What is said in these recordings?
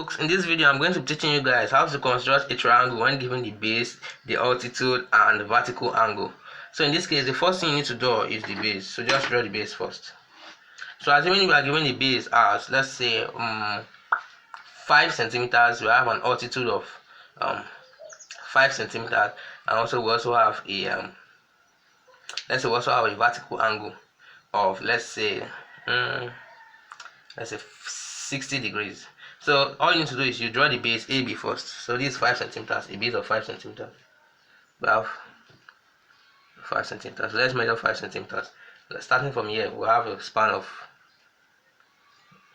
folks, in this video I'm going to be teaching you guys how to construct a triangle when given the base, the altitude, and the vertical angle. So in this case, the first thing you need to draw is the base. So just draw the base first. So assuming we are given the base as, let's say, 5 centimeters, we have an altitude of 5 centimeters, and also we also have a let's say we also have a vertical angle of, let's say 60 degrees. So all you need to do is you draw the base AB first. So this is 5 centimeters, a base of 5 centimeters. We have 5 centimeters. So let's measure 5 centimeters. Starting from here, we have a span of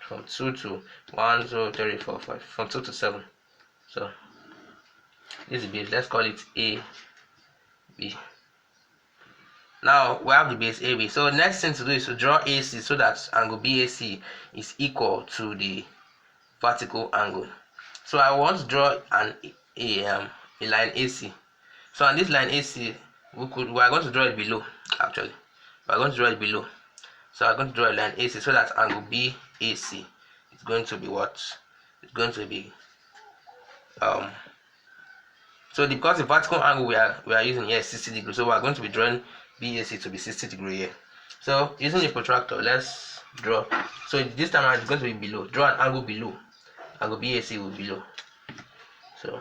from 2 to 1, 2, 3, 4, 5, from 2 to 7. So this is the base. Let's call it AB. Now we have the base AB. So next thing to do is to draw AC so that angle BAC is equal to the vertical angle. So I want to draw a line AC. So on this line AC, we are going to draw it below. Actually, we are going to draw it below. So I'm going to draw a line AC so that angle BAC is going to be what? It's going to be so because the vertical angle we are using here is 60 degrees, so we are going to be drawing BAC to be 60 degrees here. So using the protractor, let's draw. So this time around it's going to be below. Draw an angle below. Angle BAC will be below. So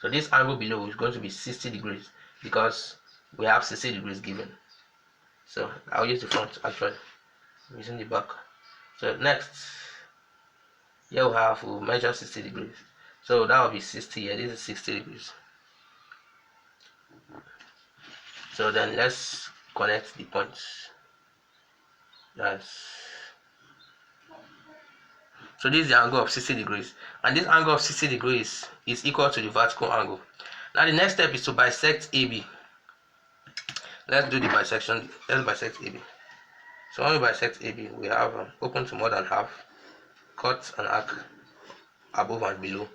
this angle below is going to be 60 degrees because we have 60 degrees given. So I'll use the front actually. I'm using the back. So next, here we'll measure 60 degrees. So that will be 60 here. This is 60 degrees. So then let's connect the points. So this is the angle of 60 degrees, and this angle of 60 degrees is equal to the vertical angle. Now the next step is to bisect AB. Let's do the bisection. Let's bisect AB. So when we bisect AB, we have open to more than half, cut an arc above and below,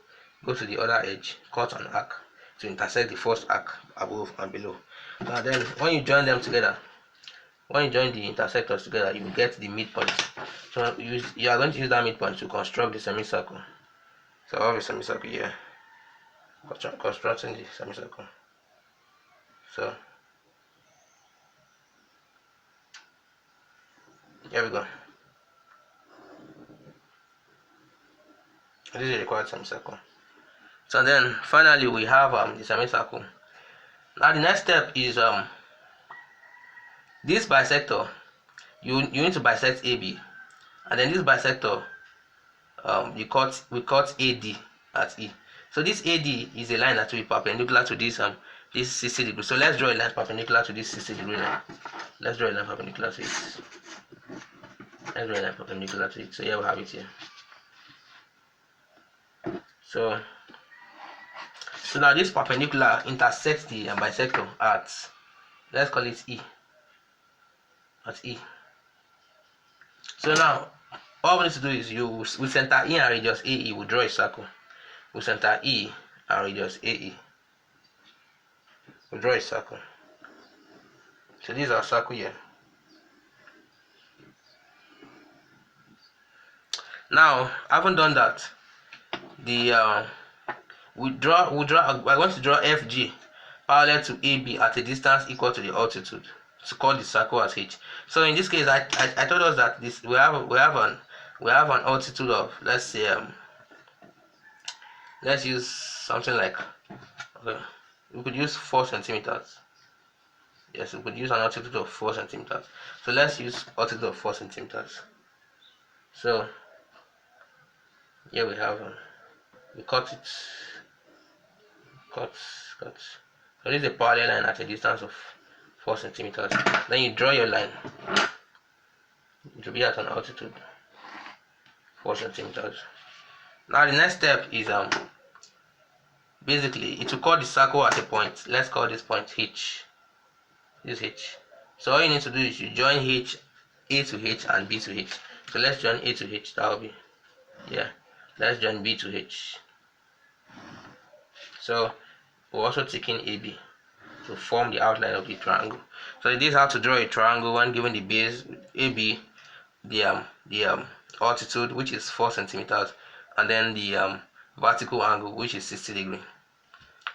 go to the other edge, cut an arc to intersect the first arc above and below. Now then, when you join them together, when you join the intersectors together, you will get the midpoint. So you are going to use that midpoint to construct the semicircle. So I have a semicircle here. Constructing the semicircle. So here we go. This is the required semicircle. So then finally we have the semicircle. Now the next step is this bisector. You need to bisect AB, and then this bisector we cut AD at E. So this AD is a line that will be perpendicular to this 60 degrees. So let's draw a line perpendicular to this 60 degree line. Let's draw a line perpendicular to it. Let's draw a line perpendicular to it. So here we have it here. So now this perpendicular intersects the bisector at, let's call it E. At E. So now all we need to do is we center E and radius AE. We draw a circle. We center E and radius AE. We draw a circle. So this is our circle here. Now, having done that, we're going to draw FG parallel to AB at a distance equal to the altitude to call the circle as H. So in this case, I told us that we have an altitude of, let's say let's use something like, okay, we could use 4 centimeters. Yes, we could use an altitude of 4 centimeters. So let's use altitude of 4 centimeters. So here we have we cut it. Cut. So this is a parallel line at a distance of 4 centimeters. Then you draw your line. It will be at an altitude 4 centimeters. Now the next step is basically it will cut the circle at a point. Let's call this point H. This is H. So all you need to do is you join H, A to H and B to H. So let's join A to H. That will be, yeah. Let's join B to H. So we're also taking AB to form the outline of the triangle. So this is how to draw a triangle when given the base AB, the altitude, which is 4 centimeters, and then the vertical angle, which is 60 degree.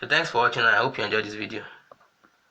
So thanks for watching, and I hope you enjoyed this video.